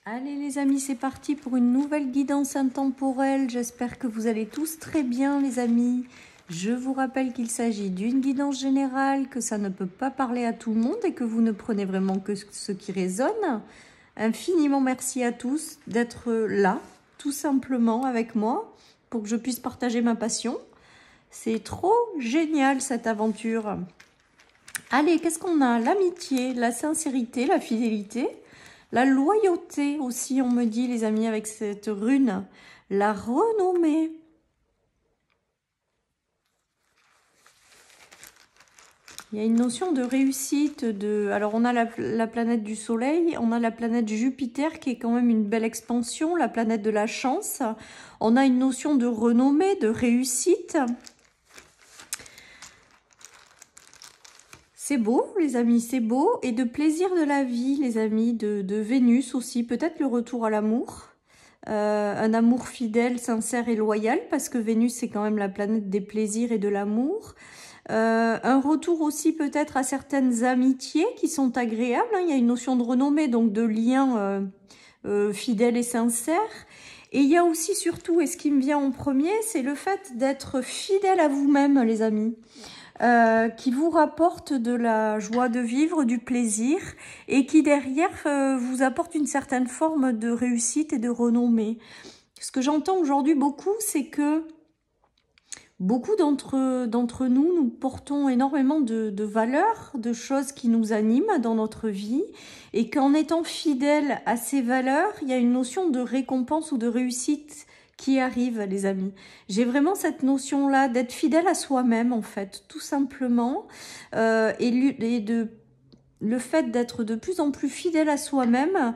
Allez les amis, c'est parti pour une nouvelle guidance intemporelle. J'espère que vous allez tous très bien les amis. Je vous rappelle qu'il s'agit d'une guidance générale, que ça ne peut pas parler à tout le monde et que vous ne prenez vraiment que ce qui résonne. Infiniment merci à tous d'être là, tout simplement avec moi, pour que je puisse partager ma passion. C'est trop génial cette aventure. Allez, qu'est-ce qu'on a? L'amitié, la sincérité, la fidélité. La loyauté aussi, on me dit, les amis, avec cette rune. La renommée. Il y a une notion de réussite. Alors, on a la planète du Soleil, on a la planète Jupiter qui est quand même une belle expansion, la planète de la chance. On a une notion de renommée, de réussite. C'est beau, les amis, c'est beau. Et de plaisir de la vie, les amis, de Vénus aussi. Peut-être le retour à l'amour. Un amour fidèle, sincère et loyal, parce que Vénus, c'est quand même la planète des plaisirs et de l'amour. Un retour aussi peut-être à certaines amitiés qui sont agréables. Hein. Il y a une notion de renommée, donc de lien fidèle et sincère. Et il y a aussi surtout, et ce qui me vient en premier, c'est le fait d'être fidèle à vous-même, les amis. Qui vous rapporte de la joie de vivre, du plaisir, et qui derrière vous apporte une certaine forme de réussite et de renommée. Ce que j'entends aujourd'hui beaucoup, c'est que beaucoup d'entre nous, nous portons énormément de valeurs, de choses qui nous animent dans notre vie, et qu'en étant fidèle à ces valeurs, il y a une notion de récompense ou de réussite qui arrive, les amis. J'ai vraiment cette notion-là d'être fidèle à soi-même, en fait, tout simplement. Le fait d'être de plus en plus fidèle à soi-même,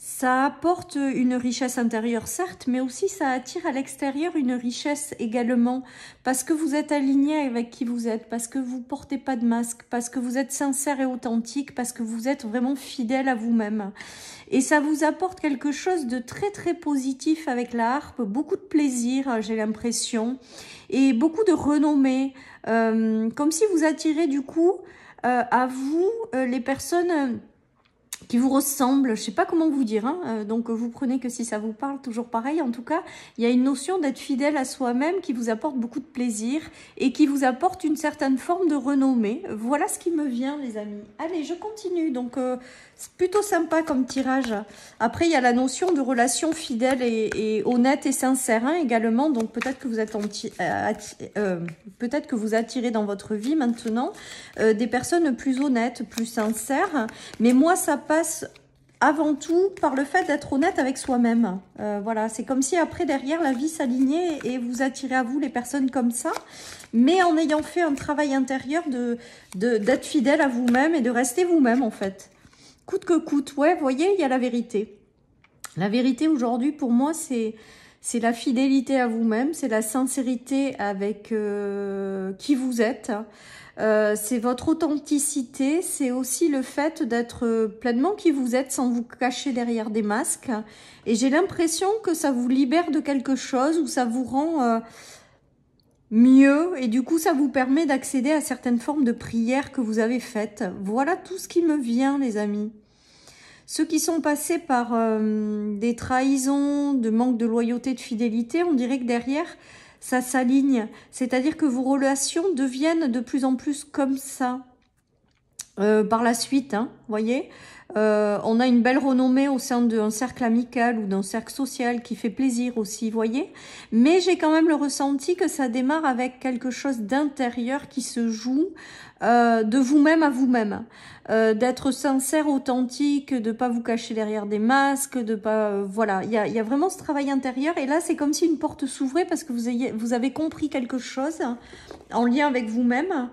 ça apporte une richesse intérieure, certes, mais aussi ça attire à l'extérieur une richesse également, parce que vous êtes aligné avec qui vous êtes, parce que vous portez pas de masque, parce que vous êtes sincère et authentique, parce que vous êtes vraiment fidèle à vous-même. Et ça vous apporte quelque chose de très très positif avec la harpe, beaucoup de plaisir, j'ai l'impression, et beaucoup de renommée, comme si vous attirez du coup à vous les personnes qui vous ressemblent, je sais pas comment vous dire, hein, donc vous prenez que si ça vous parle, toujours pareil. En tout cas, il y a une notion d'être fidèle à soi-même qui vous apporte beaucoup de plaisir et qui vous apporte une certaine forme de renommée. Voilà ce qui me vient, les amis. Allez, je continue. Donc, c'est plutôt sympa comme tirage. Après, il y a la notion de relation fidèle et honnête et sincère hein, également. Donc, peut-être que vous êtes peut-être que vous attirez dans votre vie maintenant des personnes plus honnêtes, plus sincères. Mais moi, ça passe avant tout par le fait d'être honnête avec soi-même. Voilà, c'est comme si après, derrière, la vie s'alignait et vous attirez à vous les personnes comme ça, mais en ayant fait un travail intérieur d'être fidèle à vous-même et de rester vous-même, en fait. Coûte que coûte, ouais, vous voyez, il y a la vérité. La vérité, aujourd'hui, pour moi, c'est la fidélité à vous-même, c'est la sincérité avec qui vous êtes. C'est votre authenticité, c'est aussi le fait d'être pleinement qui vous êtes sans vous cacher derrière des masques. Et j'ai l'impression que ça vous libère de quelque chose ou ça vous rend mieux et du coup ça vous permet d'accéder à certaines formes de prières que vous avez faites. Voilà tout ce qui me vient, les amis. Ceux qui sont passés par des trahisons, de manque de loyauté, de fidélité, on dirait que derrière ça s'aligne, c'est-à-dire que vos relations deviennent de plus en plus comme ça par la suite, hein, voyez. On a une belle renommée au sein d'un cercle amical ou d'un cercle social qui fait plaisir aussi, voyez. Mais j'ai quand même le ressenti que ça démarre avec quelque chose d'intérieur qui se joue de vous-même à vous-même. D'être sincère, authentique, de pas vous cacher derrière des masques, de pas... voilà, il y a vraiment ce travail intérieur. Et là, c'est comme si une porte s'ouvrait parce que vous avez compris quelque chose en lien avec vous-même.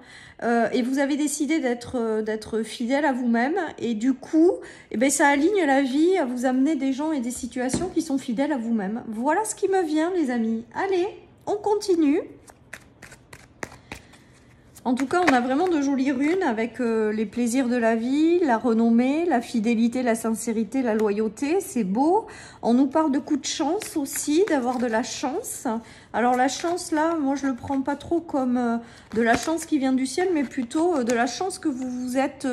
Et vous avez décidé d'être fidèle à vous-même. Et du coup, eh ben, ça aligne la vie à vous amener des gens et des situations qui sont fidèles à vous-même. Voilà ce qui me vient, les amis. Allez, on continue. En tout cas, on a vraiment de jolies runes avec les plaisirs de la vie, la renommée, la fidélité, la sincérité, la loyauté. C'est beau. On nous parle de coups de chance aussi, d'avoir de la chance. Alors la chance là, moi je le prends pas trop comme de la chance qui vient du ciel, mais plutôt de la chance que vous vous êtes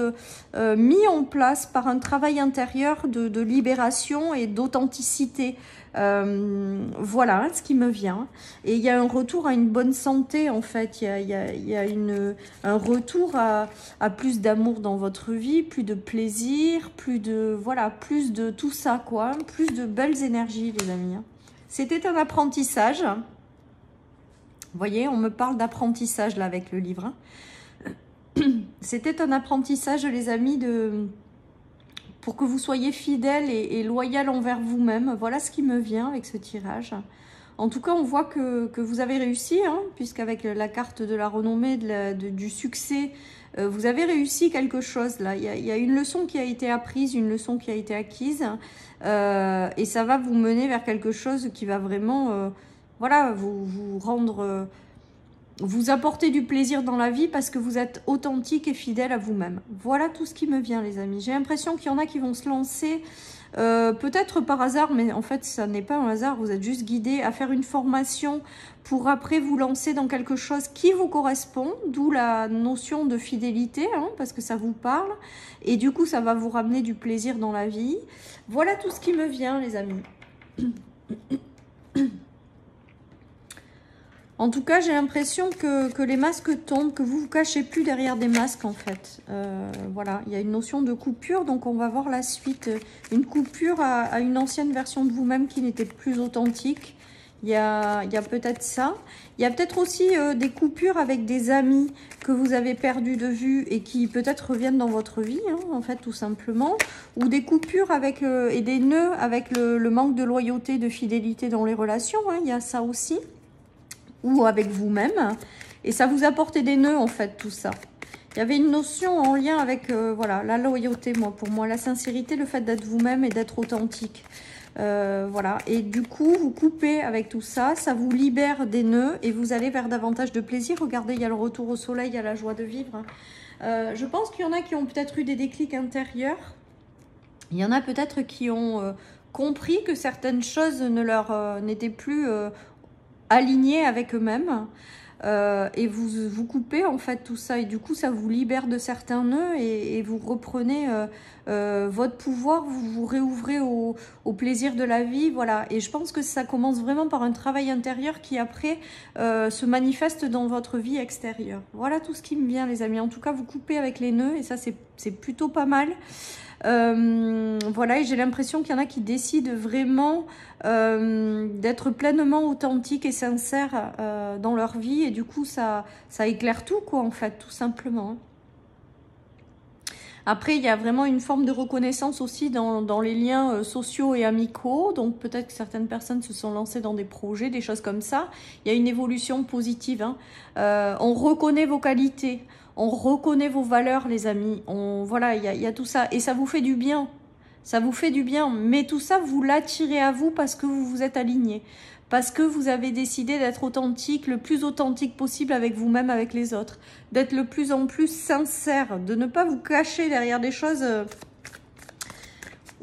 mis en place par un travail intérieur de libération et d'authenticité. Voilà ce qui me vient. Et il y a un retour à une bonne santé en fait. Il y a un retour à plus d'amour dans votre vie, plus de plaisir, plus de voilà, plus de tout ça quoi, plus de belles énergies les amis. C'était un apprentissage. Vous voyez, on me parle d'apprentissage là avec le livre. C'était un apprentissage les amis pour que vous soyez fidèles et loyal envers vous-même. Voilà ce qui me vient avec ce tirage. En tout cas, on voit que vous avez réussi, hein, puisqu'avec la carte de la renommée, du succès, vous avez réussi quelque chose là. Il y a une leçon qui a été apprise, une leçon qui a été acquise, et ça va vous mener vers quelque chose qui va vraiment, voilà, vous rendre, vous apporter du plaisir dans la vie parce que vous êtes authentique et fidèle à vous-même. Voilà tout ce qui me vient, les amis. J'ai l'impression qu'il y en a qui vont se lancer. Peut-être par hasard, mais en fait ça n'est pas un hasard, vous êtes juste guidé à faire une formation pour après vous lancer dans quelque chose qui vous correspond, d'où la notion de fidélité, hein, parce que ça vous parle, et du coup ça va vous ramener du plaisir dans la vie. Voilà tout ce qui me vient les amis. En tout cas, j'ai l'impression que les masques tombent, que vous vous cachez plus derrière des masques en fait. Voilà, il y a une notion de coupure, donc on va voir la suite. Une coupure à une ancienne version de vous-même qui n'était plus authentique. Il y a peut-être ça. Il y a peut-être aussi des coupures avec des amis que vous avez perdus de vue et qui peut-être reviennent dans votre vie, hein, en fait, tout simplement. Ou des coupures avec et des nœuds avec le manque de loyauté, de fidélité dans les relations. Hein, il y a ça aussi. Ou avec vous-même, et ça vous apportait des nœuds en fait tout ça. Il y avait une notion en lien avec voilà, la loyauté, pour moi, la sincérité, le fait d'être vous-même et d'être authentique. Voilà, et du coup vous coupez avec tout ça, ça vous libère des nœuds et vous allez vers davantage de plaisir. Regardez, il y a le retour au soleil, il y a la joie de vivre. Je pense qu'il y en a qui ont peut-être eu des déclics intérieurs. Il y en a peut-être qui ont compris que certaines choses ne leur n'étaient plus alignés avec eux-mêmes, et vous coupez en fait tout ça, et du coup ça vous libère de certains nœuds et vous reprenez votre pouvoir, vous vous réouvrez au plaisir de la vie, voilà. Et je pense que ça commence vraiment par un travail intérieur qui après se manifeste dans votre vie extérieure. Voilà tout ce qui me vient les amis. En tout cas vous coupez avec les nœuds et ça c'est plutôt pas mal. Voilà, et j'ai l'impression qu'il y en a qui décident vraiment d'être pleinement authentiques et sincères dans leur vie, et du coup ça éclaire tout quoi en fait, tout simplement. Après il y a vraiment une forme de reconnaissance aussi dans les liens sociaux et amicaux, donc peut-être que certaines personnes se sont lancées dans des projets, des choses comme ça. Il y a une évolution positive, hein. On reconnaît vos qualités, on reconnaît vos valeurs les amis, voilà, il y a tout ça et ça vous fait du bien. Ça vous fait du bien, mais tout ça, vous l'attirez à vous parce que vous vous êtes aligné. Parce que vous avez décidé d'être authentique, le plus authentique possible avec vous-même, avec les autres. D'être le plus en plus sincère, de ne pas vous cacher derrière des choses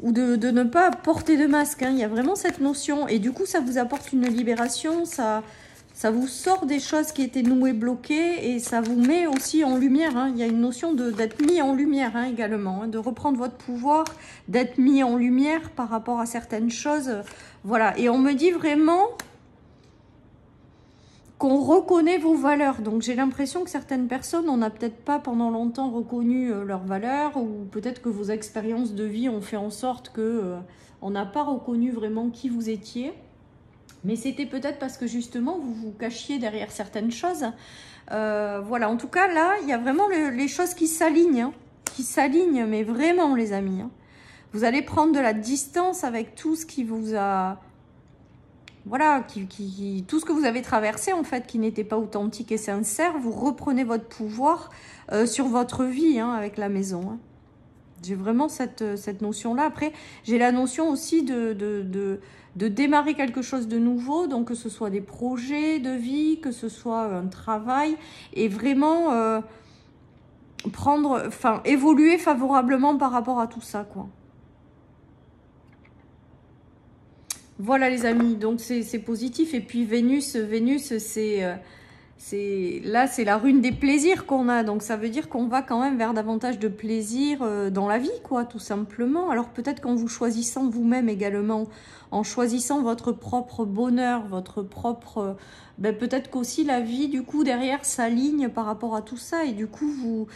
ou de ne pas porter de masque. Hein. Il y a vraiment cette notion et du coup, ça vous apporte une libération, ça vous sort des choses qui étaient nouées, bloquées, et ça vous met aussi en lumière. Hein. Il y a une notion d'être mis en lumière hein, également, hein, de reprendre votre pouvoir, d'être mis en lumière par rapport à certaines choses. Voilà, et on me dit vraiment qu'on reconnaît vos valeurs. Donc j'ai l'impression que certaines personnes, on n'a peut-être pas pendant longtemps reconnu leurs valeurs, ou peut-être que vos expériences de vie ont fait en sorte que on n'a pas reconnu vraiment qui vous étiez. Mais c'était peut-être parce que justement, vous vous cachiez derrière certaines choses. Voilà, en tout cas, là, il y a vraiment les choses qui s'alignent. Hein, qui s'alignent, mais vraiment, les amis. Hein. Vous allez prendre de la distance avec tout ce qui vous a... Voilà, tout ce que vous avez traversé, en fait, qui n'était pas authentique et sincère. Vous reprenez votre pouvoir sur votre vie, hein, avec la maison. Hein. J'ai vraiment cette notion-là. Après, j'ai la notion aussi de démarrer quelque chose de nouveau, donc que ce soit des projets de vie, que ce soit un travail, et vraiment évoluer favorablement par rapport à tout ça, quoi. Voilà les amis, donc c'est positif. Et puis Vénus, là, c'est la rune des plaisirs qu'on a. Donc ça veut dire qu'on va quand même vers davantage de plaisir dans la vie, quoi, tout simplement. Alors peut-être qu'en vous choisissant vous-même également, en choisissant votre propre bonheur, votre propre... ben, peut-être qu'aussi la vie, du coup, derrière, s'aligne par rapport à tout ça. Et du coup,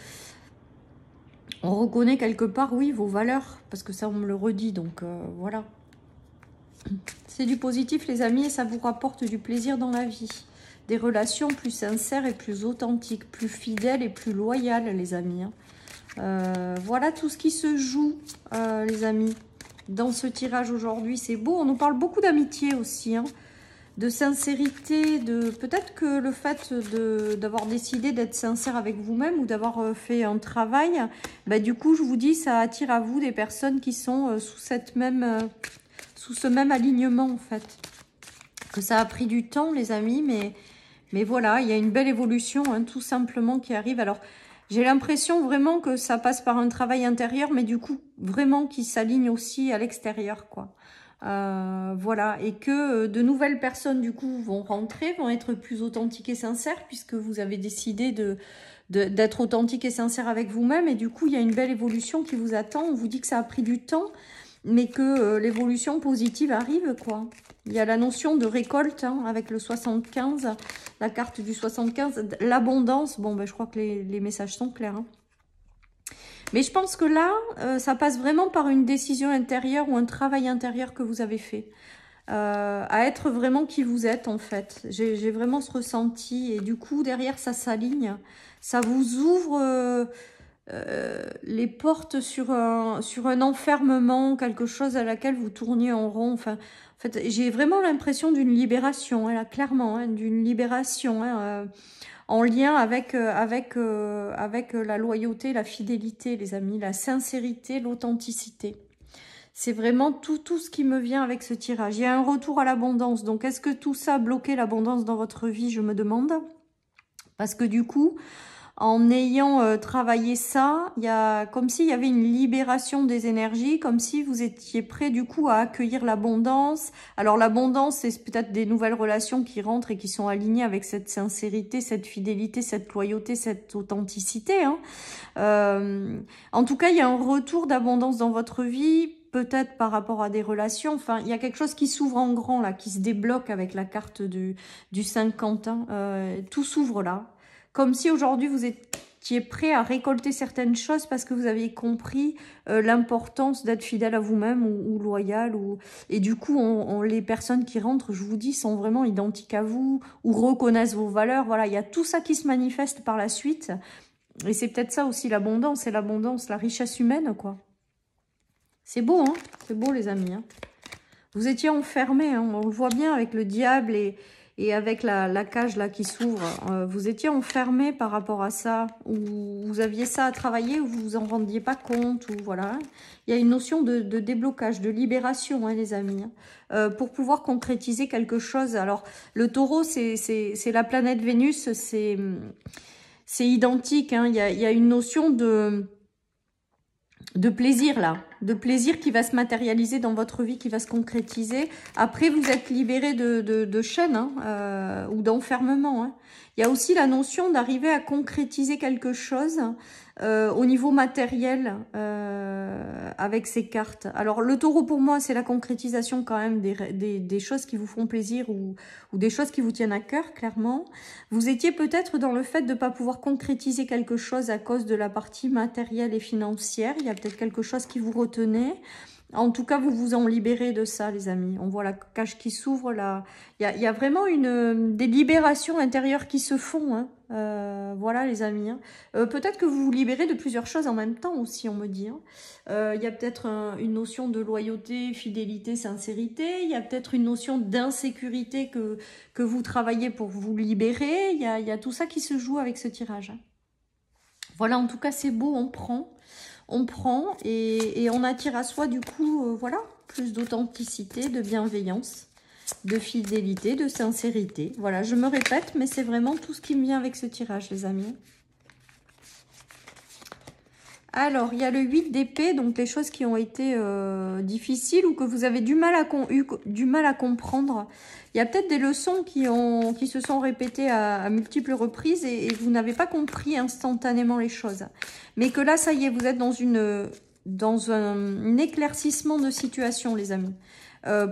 on reconnaît quelque part, oui, vos valeurs. Parce que ça, on me le redit, donc voilà. C'est du positif, les amis, et ça vous rapporte du plaisir dans la vie. Des relations plus sincères et plus authentiques, plus fidèles et plus loyales, les amis. Voilà tout ce qui se joue, les amis, dans ce tirage aujourd'hui. C'est beau, on nous parle beaucoup d'amitié aussi, hein, de sincérité, de peut-être que le fait d'avoir décidé d'être sincère avec vous-même ou d'avoir fait un travail, bah, du coup, je vous dis, ça attire à vous des personnes qui sont sous ce même alignement, en fait. Que ça a pris du temps, les amis, mais voilà, il y a une belle évolution, hein, tout simplement, qui arrive. Alors, j'ai l'impression vraiment que ça passe par un travail intérieur, mais du coup, vraiment qui s'aligne aussi à l'extérieur, quoi. Voilà, et que de nouvelles personnes, du coup, vont rentrer, vont être plus authentiques et sincères, puisque vous avez décidé d'être authentique et sincère avec vous-même, et du coup, il y a une belle évolution qui vous attend. On vous dit que ça a pris du temps, mais que l'évolution positive arrive, quoi. Il y a la notion de récolte, hein, avec le 75, la carte du 75, l'abondance. Bon, ben, je crois que les messages sont clairs, hein. Mais je pense que là, ça passe vraiment par une décision intérieure ou un travail intérieur que vous avez fait. À être vraiment qui vous êtes, en fait. J'ai vraiment ce ressenti. Et du coup, derrière, ça s'aligne. Ça vous ouvre... les portes sur un enfermement, quelque chose à laquelle vous tourniez en rond. Enfin, en fait, j'ai vraiment l'impression d'une libération, hein, là, clairement, hein, d'une libération, hein, en lien avec la loyauté, la fidélité, les amis, la sincérité, l'authenticité. C'est vraiment tout ce qui me vient avec ce tirage. Il y a un retour à l'abondance. Donc, est-ce que tout ça a bloqué l'abondance dans votre vie, je me demande? Parce que du coup... En ayant travaillé ça, il y a comme s'il y avait une libération des énergies, comme si vous étiez prêt du coup à accueillir l'abondance. Alors l'abondance, c'est peut-être des nouvelles relations qui rentrent et qui sont alignées avec cette sincérité, cette fidélité, cette loyauté, cette authenticité, hein. En tout cas, il y a un retour d'abondance dans votre vie, peut-être par rapport à des relations. Enfin, il y a quelque chose qui s'ouvre en grand là, qui se débloque avec la carte du 50, hein. Tout s'ouvre là. Comme si aujourd'hui vous étiez prêt à récolter certaines choses parce que vous aviez compris l'importance d'être fidèle à vous-même ou loyal. Et du coup, les personnes qui rentrent, je vous dis, sont vraiment identiques à vous ou reconnaissent vos valeurs. Voilà, il y a tout ça qui se manifeste par la suite. Et c'est peut-être ça aussi l'abondance, c'est l'abondance, la richesse humaine, quoi. C'est beau, hein? C'est beau, les amis, hein. Vous étiez enfermés, hein, on le voit bien avec le diable et avec la cage là qui s'ouvre. Vous étiez enfermés par rapport à ça, ou vous aviez ça à travailler, ou vous vous en rendiez pas compte, ou voilà. Il y a une notion de déblocage, de libération, hein, les amis, hein, pour pouvoir concrétiser quelque chose. Alors, le taureau, c'est la planète Vénus, c'est identique, hein. Il y a une notion de plaisir là, de plaisir qui va se matérialiser dans votre vie, qui va se concrétiser. Après, vous êtes libéré de chaînes, hein, ou d'enfermement, hein. Il y a aussi la notion d'arriver à concrétiser quelque chose au niveau matériel avec ces cartes. Alors, le taureau, pour moi, c'est la concrétisation quand même des choses qui vous font plaisir ou des choses qui vous tiennent à cœur, clairement. Vous étiez peut-être dans le fait de ne pas pouvoir concrétiser quelque chose à cause de la partie matérielle et financière. Il y a peut-être quelque chose qui vous retenait. En tout cas, vous vous en libérez de ça, les amis. On voit la cage qui s'ouvre là. Il y a vraiment des libérations intérieures qui se font, hein. Voilà, les amis, hein. Peut-être que vous vous libérez de plusieurs choses en même temps aussi, on me dit, hein. Il y a peut-être une notion de loyauté, fidélité, sincérité. Il y a peut-être une notion d'insécurité que vous travaillez pour vous libérer. Il y a tout ça qui se joue avec ce tirage, hein. Voilà, en tout cas, c'est beau, on prend et on attire à soi, du coup, voilà, plus d'authenticité, de bienveillance, de fidélité, de sincérité. Voilà, je me répète, mais c'est vraiment tout ce qui me vient avec ce tirage, les amis. Alors, il y a le 8 d'épée, donc les choses qui ont été difficiles ou que vous avez eu du mal à comprendre. Il y a peut-être des leçons qui se sont répétées à multiples reprises et vous n'avez pas compris instantanément les choses. Mais que là, ça y est, vous êtes dans un éclaircissement de situation, les amis.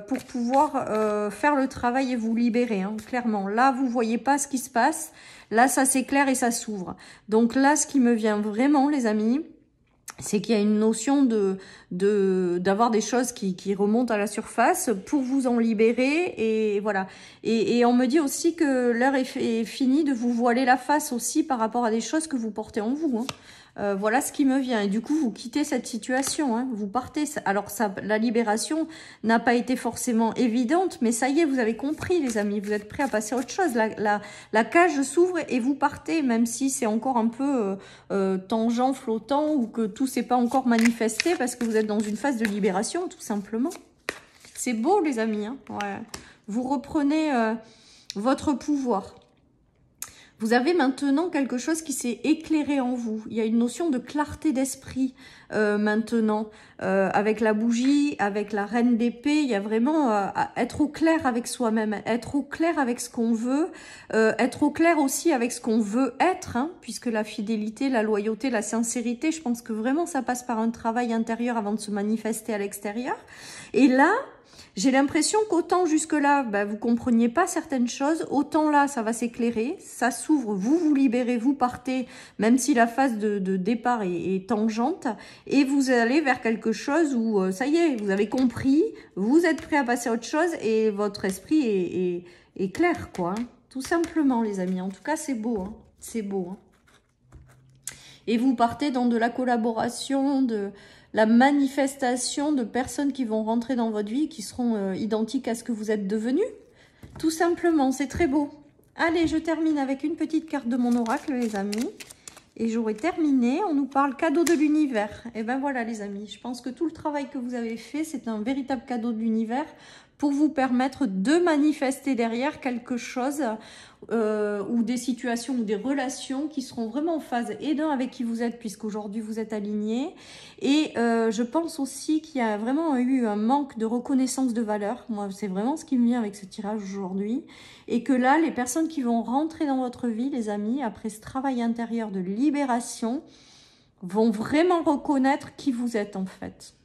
Pour pouvoir faire le travail et vous libérer, hein, clairement. Là, vous voyez pas ce qui se passe. Là, ça s'éclaire et ça s'ouvre. Donc là, ce qui me vient vraiment, les amis, c'est qu'il y a une notion d'avoir des choses qui remontent à la surface pour vous en libérer. Et voilà. Et on me dit aussi que l'heure est finie de vous voiler la face aussi par rapport à des choses que vous portez en vous, hein. Voilà ce qui me vient. Et du coup, vous quittez cette situation, hein. Vous partez. Alors, la libération n'a pas été forcément évidente, mais ça y est, vous avez compris, les amis. Vous êtes prêts à passer à autre chose. La cage s'ouvre et vous partez, même si c'est encore un peu tangent, flottant, ou que tout s'est pas encore manifesté, parce que vous êtes dans une phase de libération, tout simplement. C'est beau, les amis, hein. Ouais. Vous reprenez votre pouvoir. Vous avez maintenant quelque chose qui s'est éclairé en vous. Il y a une notion de clarté d'esprit maintenant. Avec la bougie, avec la reine d'épée, il y a vraiment être au clair avec soi-même, être au clair avec ce qu'on veut, être au clair aussi avec ce qu'on veut être, hein, puisque la fidélité, la loyauté, la sincérité, je pense que vraiment ça passe par un travail intérieur avant de se manifester à l'extérieur. Et là, j'ai l'impression qu'autant jusque-là, vous compreniez pas certaines choses, autant là, ça va s'éclairer, ça s'ouvre, vous vous libérez, vous partez, même si la phase de départ est tangente, et vous allez vers quelque chose où, ça y est, vous avez compris, vous êtes prêt à passer à autre chose, et votre esprit est clair, quoi. Hein. Tout simplement, les amis. En tout cas, c'est beau, hein. C'est beau, hein. Et vous partez dans de la collaboration, de la manifestation de personnes qui vont rentrer dans votre vie, qui seront identiques à ce que vous êtes devenu. Tout simplement, c'est très beau. Allez, je termine avec une petite carte de mon oracle, les amis. Et j'aurai terminé. On nous parle cadeau de l'univers. Et ben voilà, les amis. Je pense que tout le travail que vous avez fait, c'est un véritable cadeau de l'univers pour vous permettre de manifester derrière quelque chose ou des situations ou des relations qui seront vraiment en phase et d'un avec qui vous êtes, puisqu'aujourd'hui vous êtes alignés. Et je pense aussi qu'il y a vraiment eu un manque de reconnaissance de valeur. Moi, c'est vraiment ce qui me vient avec ce tirage aujourd'hui. Et que là, les personnes qui vont rentrer dans votre vie, les amis, après ce travail intérieur de libération, vont vraiment reconnaître qui vous êtes en fait.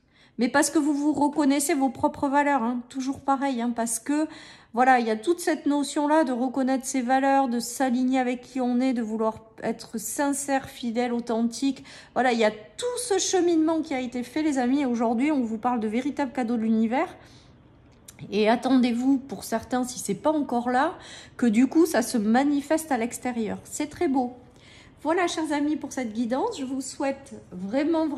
Mais parce que vous reconnaissez vos propres valeurs, hein, toujours pareil, hein, parce que voilà, il y a toute cette notion-là de reconnaître ses valeurs, de s'aligner avec qui on est, de vouloir être sincère, fidèle, authentique. Voilà, il y a tout ce cheminement qui a été fait, les amis, et aujourd'hui, on vous parle de véritables cadeaux de l'univers. Et attendez-vous, pour certains, si c'est pas encore là, que du coup, ça se manifeste à l'extérieur. C'est très beau. Voilà, chers amis, pour cette guidance. Je vous souhaite vraiment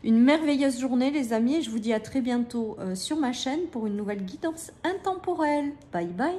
une merveilleuse journée, les amis. Et je vous dis à très bientôt sur ma chaîne pour une nouvelle guidance intemporelle. Bye bye.